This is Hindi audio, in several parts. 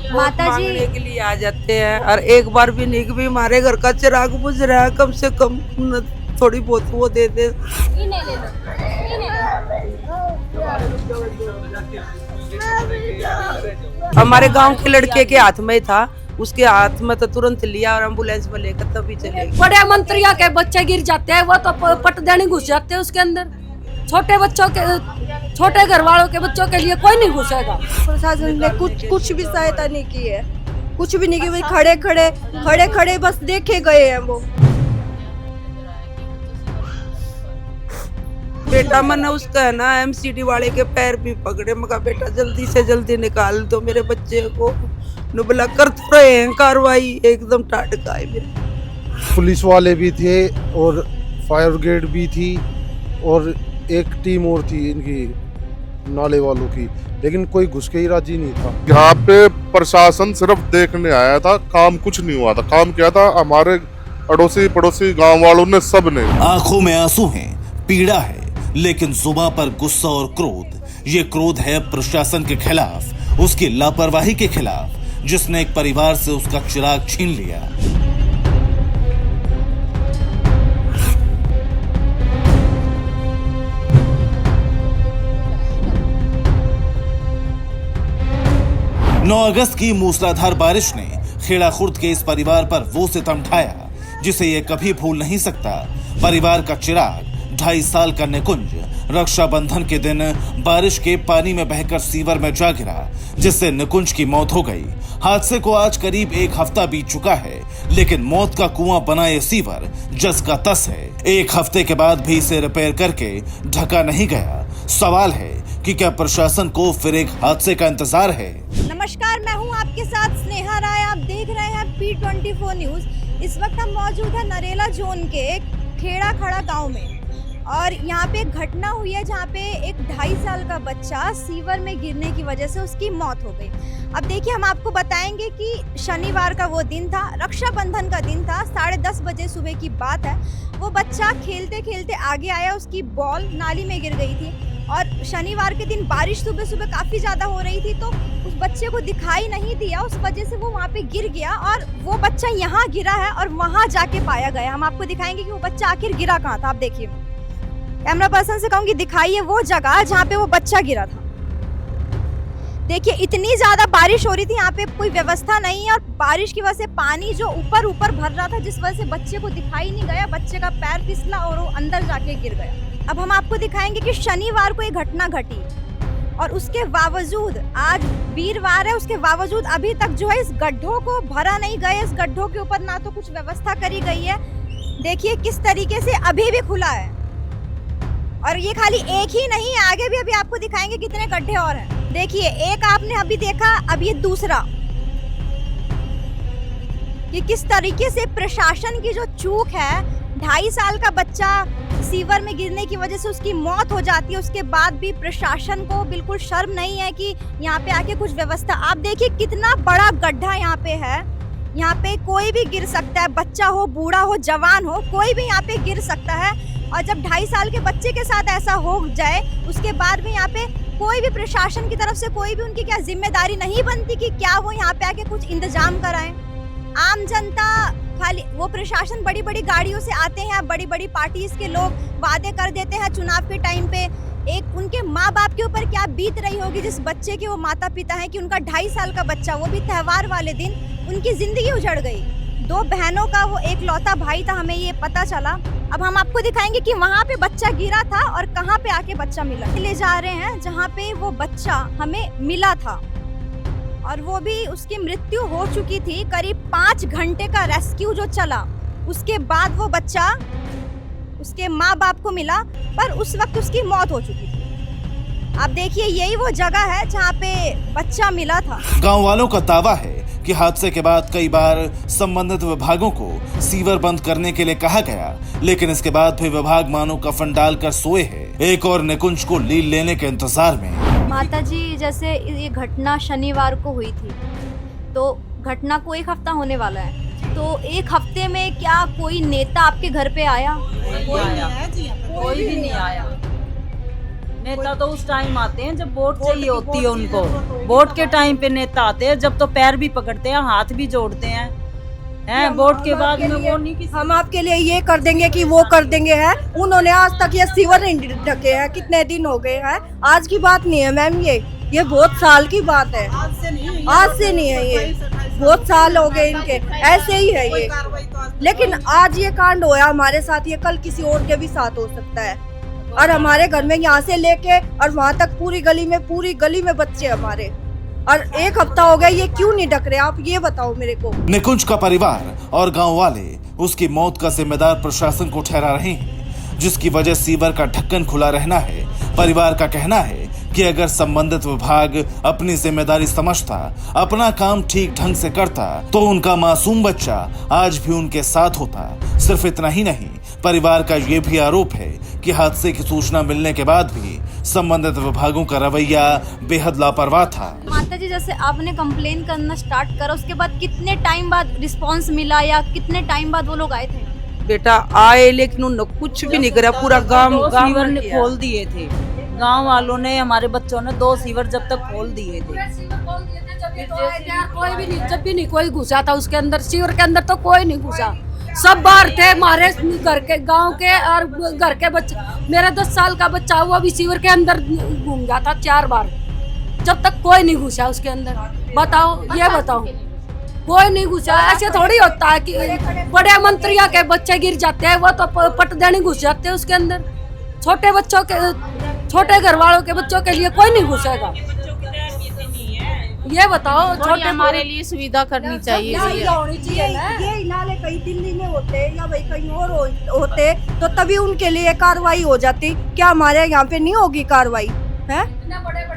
माता जी मांगने के लिए आ जाते हैं और एक बार भी नहीं कि भी हमारे घर का चिराग बुझ रहा है, कम से कम थोड़ी बहुत वो दे दे। हमारे गांव के लड़के के हाथ में था, उसके हाथ में तो तुरंत लिया और एम्बुलेंस में लेकर तभी चले गए। बड़े मंत्रियों के बच्चे गिर जाते हैं, वो तो पटदेनी घुस जाते हैं उसके अंदर। छोटे बच्चों के, छोटे घर वालों के बच्चों के लिए कोई नहीं घुसेगा। प्रशासन ने कुछ भी सहायता नहीं की है, कुछ भी नहीं की। भाई खड़े खड़े बस देखे गए हैं वो। बेटा मैंने उसका है ना एमसीडी वाले के पैर भी पकड़े, मगर बेटा जल्दी से जल्दी निकाल दो मेरे बच्चे को। नुबला कर तो रहे हैं कार्रवाई, एकदम टाटका है मेरे। पुलिस वाले भी थे और फायर ब्रिगेड भी थी और एक टीम और थी इनकी नाले वालों की, लेकिन कोई घुस के ही राजी नहीं था। यहाँ पे प्रशासन सिर्फ देखने आया था, काम कुछ नहीं हुआ था। काम किया था हमारे अड़ोसी पड़ोसी गांव वालों ने, सब ने। आंखों में आंसू हैं, पीड़ा है, लेकिन जुबान पर गुस्सा और क्रोध। ये क्रोध है प्रशासन के खिलाफ, उसकी लापरवाही के खिलाफ, जिसने एक परिवार से उसका चिराग छीन लिया। नौ अगस्त की मूसलाधार बारिश ने खेड़ा खुर्द के इस परिवार पर वो सितम ढाया जिसे ये कभी भूल नहीं सकता। परिवार का चिराग 2.5 साल का निकुंज रक्षाबंधन के दिन बारिश के पानी में बहकर सीवर में जा गिरा, जिससे निकुंज की मौत हो गई। हादसे को आज करीब 1 हफ्ता बीत चुका है, लेकिन मौत का कुआं बना ये सीवर जस का तस है। 1 हफ्ते के बाद भी इसे रिपेयर करके ढका नहीं गया। सवाल है कि क्या प्रशासन को फिर एक हादसे का इंतजार है? नमस्कार, मैं हूं आपके साथ स्नेहा राय। आप देख रहे हैं P24 न्यूज। इस वक्त हम मौजूद है नरेला जोन के खेड़ा खड़ा गांव में, और यहाँ पे एक घटना हुई है जहाँ पे एक 2.5 साल का बच्चा सीवर में गिरने की वजह से उसकी मौत हो गई। अब देखिए, हम आपको बताएंगे कि शनिवार का वो दिन था, रक्षाबंधन का दिन था। 10:30 बजे सुबह की बात है। वो बच्चा खेलते खेलते आगे आया, उसकी बॉल नाली में गिर गई थी। और शनिवार के दिन बारिश सुबह सुबह काफ़ी ज़्यादा हो रही थी, तो उस बच्चे को दिखाई नहीं दिया, उस वजह से वो वहाँ पे गिर गया। और वो बच्चा यहाँ गिरा है और वहाँ जाके पाया गया। हम आपको दिखाएंगे कि वो बच्चा आखिर गिरा कहाँ था। आप देखिए, कैमरा पर्सन से कहूँगी दिखाइए वो जगह जहाँ पे वो बच्चा गिरा था। देखिए, इतनी ज्यादा बारिश हो रही थी, यहाँ पे कोई व्यवस्था नहीं है, और बारिश की वजह से पानी जो ऊपर भर रहा था, जिस वजह से बच्चे को दिखाई नहीं गया। बच्चे का पैर फिसला और वो अंदर जाके गिर गया। अब हम आपको दिखाएंगे कि शनिवार को ये घटना घटी, और उसके बावजूद आज वीरवार है, उसके बावजूद अभी तक जो है इस गड्ढों को भरा नहीं गया। इस गड्ढों के ऊपर ना तो कुछ व्यवस्था करी गई है। देखिए किस तरीके से अभी भी खुला है, और ये खाली एक ही नहीं, आगे भी अभी आपको दिखाएंगे कितने गड्ढे और हैं। देखिए, एक आपने अभी देखा, अब ये दूसरा। कि किस तरीके से प्रशासन की जो चूक है, 2.5 साल का बच्चा सीवर में गिरने की वजह से उसकी मौत हो जाती है, उसके बाद भी प्रशासन को बिल्कुल शर्म नहीं है कि यहाँ पे आके कुछ व्यवस्था। आप देखिए कितना बड़ा गड्ढा यहाँ पे है। यहाँ पे कोई भी गिर सकता है, बच्चा हो, बूढ़ा हो, जवान हो, कोई भी यहाँ पे गिर सकता है। और जब 2.5 साल के बच्चे के साथ ऐसा हो जाए, उसके बाद भी यहाँ पे कोई भी प्रशासन की तरफ से कोई भी उनकी क्या जिम्मेदारी नहीं बनती कि क्या वो यहाँ पे आके कुछ इंतजाम कराएं। आम जनता खाली, वो प्रशासन बड़ी बड़ी गाड़ियों से आते हैं, बड़ी बड़ी पार्टीज के लोग वादे कर देते हैं चुनाव के टाइम पे। एक उनके माँ बाप के ऊपर क्या बीत रही होगी जिस बच्चे के वो माता पिता हैं, कि उनका 2.5 साल का बच्चा, वो भी त्योहार वाले दिन, उनकी जिंदगी उजड़ गई। 2 बहनों का वो एक लौता भाई था, हमें ये पता चला। अब हम आपको दिखाएंगे कि वहाँ पे बच्चा गिरा था और कहाँ पे आके बच्चा मिला। ले जा रहे हैं जहाँ पे वो बच्चा हमें मिला था, और वो भी उसकी मृत्यु हो चुकी थी। करीब 5 घंटे का रेस्क्यू जो चला, उसके बाद वो बच्चा उसके माँ बाप को मिला, पर उस वक्त उसकी मौत हो चुकी थी। आप देखिए, यही वो जगह है जहाँ पे बच्चा मिला था। गांव वालों का दावा है कि हादसे के बाद कई बार संबंधित विभागों को सीवर बंद करने के लिए कहा गया, लेकिन इसके बाद भी विभाग मानो कफन डालकर सोए हैं, एक और निकुंज को लील लेने के इंतजार में। माता जी, जैसे ये घटना शनिवार को हुई थी, तो घटना को 1 हफ्ता होने वाला है, तो 1 हफ्ते में क्या कोई नेता आपके घर पे आया? कोई भी नहीं आया। नेता तो उस टाइम आते हैं जब वोट चाहिए होती है उनको। वोट के टाइम पे नेता आते हैं, जब तो पैर भी पकड़ते हैं, हाथ भी जोड़ते हैं वोट के बाद में वो नहीं किसी। हम आपके लिए ये कर देंगे कि वो कर देंगे है। उन्होंने आज तक ये सीवर नहीं ढके हैं, कितने दिन हो गए हैं। आज की बात नहीं है मैम, ये बहुत साल की बात है। आज से नहीं है ये, बहुत साल हो गए इनके, ऐसे ही है ये। लेकिन आज ये कांड होया हमारे साथ, ये कल किसी और के भी साथ हो सकता है। और हमारे घर में यहाँ से लेके और वहाँ तक पूरी गली में बच्चे हमारे, और एक हफ्ता हो गया, ये क्यों नहीं ढक रहे? आप ये बताओ मेरे को। निकुंज का परिवार और गांव वाले उसकी मौत का जिम्मेदार प्रशासन को ठहरा रहे हैं, जिसकी वजह सीवर का ढक्कन खुला रहना है। परिवार का कहना है कि अगर संबंधित विभाग अपनी जिम्मेदारी समझता, अपना काम ठीक ढंग से करता, तो उनका मासूम बच्चा आज भी उनके साथ होता। सिर्फ इतना ही नहीं, परिवार का ये भी आरोप है कि हादसे की सूचना मिलने के बाद भी संबंधित विभागों का रवैया बेहद लापरवाह था। माता जी, जैसे आपने कंप्लेन करना स्टार्ट करा, उसके बाद कितने टाइम बाद रिस्पांस मिला या कितने टाइम बाद वो लोग आए थे? बेटा आए, लेकिन उन्होंने कुछ भी नहीं करा। पूरा गांव सीवर ने खोल दिए थे, गांव वालों ने, हमारे बच्चों ने 2 सीवर जब तक खोल दिए थे। कोई भी नहीं, जब भी नहीं कोई घुसा था उसके अंदर, सीवर के अंदर तो कोई नहीं घुसा। सब बाहर थे, हमारे घर के, गांव के और घर के बच्चे। मेरा 10 साल का बच्चा हुआ भी सीवर के अंदर घूम गया था 4 बार, जब तक कोई नहीं घुसा उसके अंदर। बताओ, ये बताओ, कोई नहीं घुसा। ऐसे थोड़ी होता है कि बड़े मंत्रियों के बच्चे गिर जाते हैं, वो तो पट देने घुस जाते हैं उसके अंदर। छोटे बच्चों के, छोटे घर वालों के बच्चों के लिए कोई नहीं घुसेगा। ये बताओ, छोटे हमारे लिए सुविधा करनी चाहिए। ये नाले कहीं दिल्ली में होते या भाई कहीं और होते तो तभी उनके लिए कार्रवाई हो जाती। क्या हमारे यहाँ पे नहीं होगी कार्रवाई? है,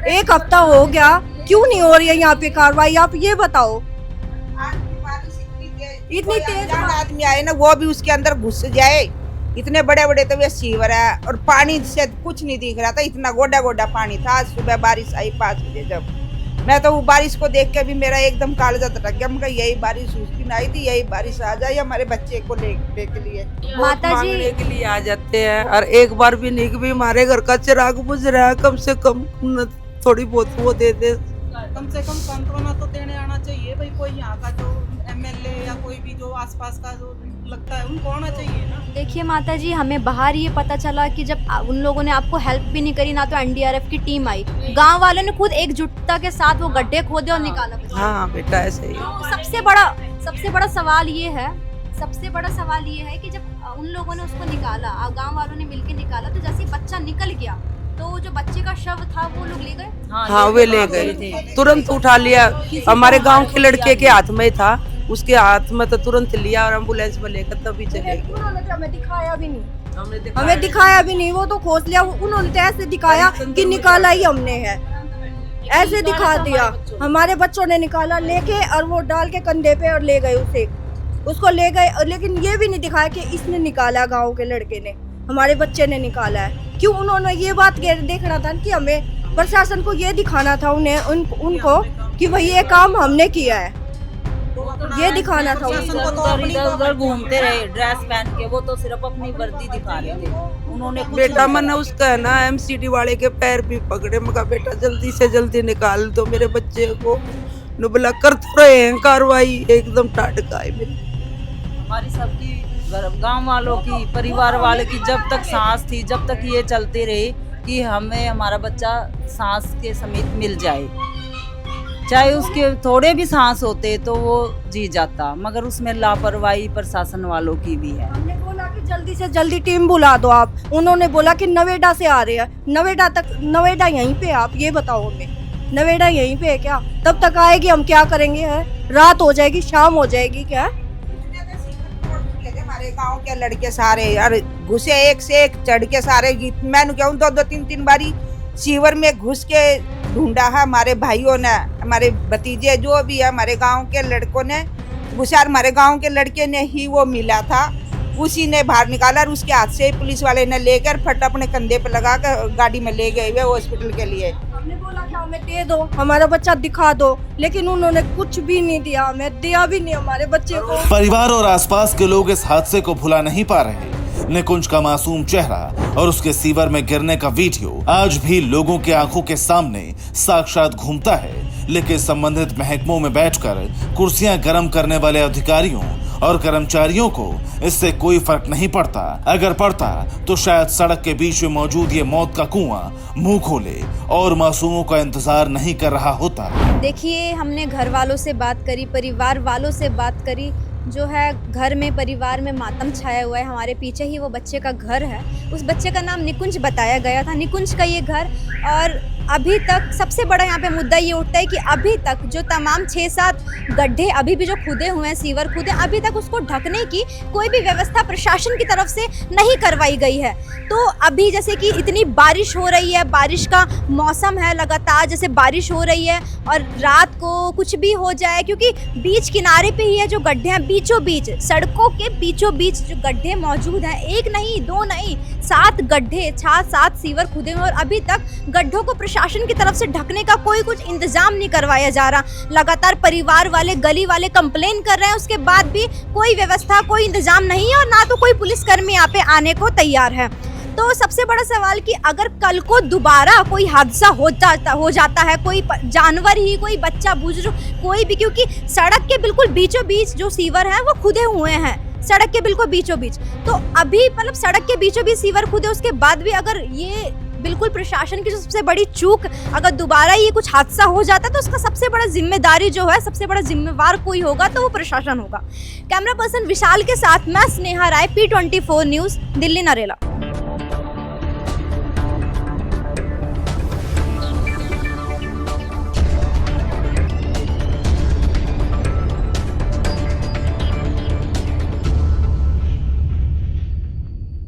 एक हफ्ता हो गया, क्यों नहीं हो रही है यहाँ पे कार्रवाई? आप ये बताओ। इतनी तेज आदमी आए ना, वो भी उसके अंदर घुस जाए। इतने बड़े बड़े तो वे सीवर है, और पानी से कुछ नहीं दिख रहा था, इतना गोडा गोडा पानी था। आज सुबह बारिश आई 5 बजे, जब मैं तो वो बारिश को देख के भी मेरा एकदम कालजा तटक गया। मैं यही बारिश उस दिन आई थी, यही बारिश आ जाए हमारे बच्चे को लेने के लिए। माता जी के लिए आ जाते हैं, और एक बार भी नहीं कि भी हमारे घर का चिराग बुझ रहा है, कम से कम थोड़ी बहुत वो दे दे। कम से कम सांत्वना तो देने आना चाहिए भाई। कोई यहाँ का जो एमएलए या कोई भी जो आसपास का जो लगता है उनको आना चाहिए ना। देखिए माता जी, हमें बाहर ये पता चला कि जब उन लोगों ने आपको हेल्प भी नहीं करी, ना तो एनडीआरएफ की टीम आई, गांव वालों ने खुद एकजुटता के साथ वो गड्ढे खोदे और निकाला। हाँ बेटा, ऐसे ही। तो सबसे बड़ा सवाल ये है कि जब उन लोगों ने उसको निकाला, गांव वालों ने मिलकर निकाला, तो जैसे बच्चा निकल गया तो जो बच्चे का शव था वो लोग ले गए। हाँ, वे ले गए, तुरंत उठा लिया। हमारे गांव के लड़के के हाथ में था, उसके हाथ में तो तुरंत लिया और एम्बुलेंस में लेकर तभी चले गए। उन्होंने तो हमें दिखाया भी नहीं, वो तो खोज लिया। उन्होंने तो ऐसे दिखाया कि निकाला ही हमने है, ऐसे दिखा दिया। हमारे बच्चों ने निकाला लेके, और वो डाल के कंधे पे और ले गए उसको ले गए। लेकिन ये भी नहीं दिखाया कि इसने निकाला, गाँव के लड़के ने, हमारे बच्चे ने निकाला है। क्यों? उन्होंने ये बात देखना था कि हमें प्रशासन को ये दिखाना था, उनको कि भाई ये काम हमने किया है, ये दिखाना था। इधर घूमते रहे ड्रेस पहन के, वो तो सिर्फ अपनी वर्दी दिखा रहे थे। उन्होंने बेटा मैंने उसका है ना एमसीडी वाले के पैर भी पकड़े। मगर बेटा जल्दी से जल्दी निकाल दो मेरे बच्चे को। नुबला कर तो रहे हैं कार्रवाई, एकदम टाटका है मेरी। हमारी सबकी, गांव वालों की, परिवार वाले की जब तक सांस थी, जब तक ये चलते रहे कि हमें हमारा बच्चा सांस के समेत मिल जाए, चाहे उसके थोड़े भी सांस होते तो वो जी जाता। मगर उसमें लापरवाही प्रशासन वालों की भी है। हमने बोला कि जल्दी से जल्दी टीम बुला दो आप। उन्होंने बोला कि नवेडा से आ रहे हैं। नवेडा यहीं पे? आप ये बताओ हमें, नवेडा यहीं पे है क्या? तब तक आएगी, हम क्या करेंगे? है, रात हो जाएगी, शाम हो जाएगी क्या? हमारे गांव के लड़के सारे और घुसे, एक से एक चढ़ के सारे। मैंने कहूँ 2-3 बारी सीवर में घुस के ढूंढा है हमारे भाइयों ने, हमारे भतीजे जो भी है, हमारे गांव के लड़कों ने घुसा। हमारे गांव के लड़के ने ही वो मिला था, उसी ने बाहर निकाला, और उसके हाथ से पुलिस वाले ने लेकर फट अपने कंधे पे लगा कर गाड़ी में ले गए वे हॉस्पिटल के लिए। हमने बोला कि हमें दे दो, हमारा बच्चा दिखा दो, लेकिन उन्होंने कुछ भी नहीं दिया, हमें दिया भी नहीं हमारे बच्चे को। परिवार और आसपास के लोग इस हादसे को भुला नहीं पा रहे। निकुंज का मासूम चेहरा और उसके सीवर में गिरने का वीडियो आज भी लोगों के आंखों के सामने साक्षात घूमता है। लेकिन संबंधित महकमों में बैठकर कुर्सियां गर्म करने वाले अधिकारियों और कर्मचारियों को इससे कोई फर्क नहीं पड़ता। अगर पड़ता तो शायद सड़क के बीच में मौजूद ये मौत का कुआं मुंह खोले और मासूमों का इंतजार नहीं कर रहा होता। देखिए, हमने घर वालों से बात करी, परिवार वालों से बात करी। जो है घर में, परिवार में मातम छाया हुआ है। हमारे पीछे ही वो बच्चे का घर है। उस बच्चे का नाम निकुंज बताया गया था, निकुंज का ये घर। और अभी तक सबसे बड़ा यहाँ पे मुद्दा ये उठता है कि अभी तक जो तमाम 6-7 गड्ढे अभी भी जो खुदे हुए हैं, सीवर खुदे, अभी तक उसको ढकने की कोई भी व्यवस्था प्रशासन की तरफ से नहीं करवाई गई है। तो अभी जैसे कि इतनी बारिश हो रही है, बारिश का मौसम है, लगातार जैसे बारिश हो रही है और रात को कुछ भी हो जाए, क्योंकि बीच किनारे पे ही है जो गड्ढे हैं, बीचों बीच, सड़कों के बीचों बीच जो गड्ढे मौजूद हैं, 1 नहीं 2 नहीं 7 गड्ढे, 7 सीवर खुदे हुए। और अभी तक गड्ढों को प्रशासन की तरफ से ढकने का कोई कुछ इंतजाम नहीं करवाया जा रहा। लगातार परिवार वाले, गली वाले कंप्लेन कर रहे हैं, उसके बाद भी कोई व्यवस्था, कोई इंतजाम नहीं है और ना तो कोई पुलिसकर्मी यहाँ पे आने को तैयार है। तो सबसे बड़ा सवाल कि अगर कल को दोबारा कोई हादसा हो जाता है, कोई जानवर ही, कोई बच्चा, बुजुर्ग, कोई भी, क्योंकि सड़क के बिल्कुल बीचों बीच जो सीवर हैं वो खुदे हुए हैं, सड़क के बिल्कुल बीचों बीच। तो अभी मतलब सड़क के बीचों बीच सीवर खुदे, उसके बाद भी अगर ये बिल्कुल प्रशासन की जो सबसे बड़ी चूक, अगर दोबारा ये कुछ हादसा हो जाता है तो उसका सबसे बड़ा जिम्मेदारी जो है, सबसे बड़ा जिम्मेवार कोई होगा तो वो प्रशासन होगा। कैमरा पर्सन विशाल के साथ मैं स्नेहा राय, P24 न्यूज़, दिल्ली नरेला।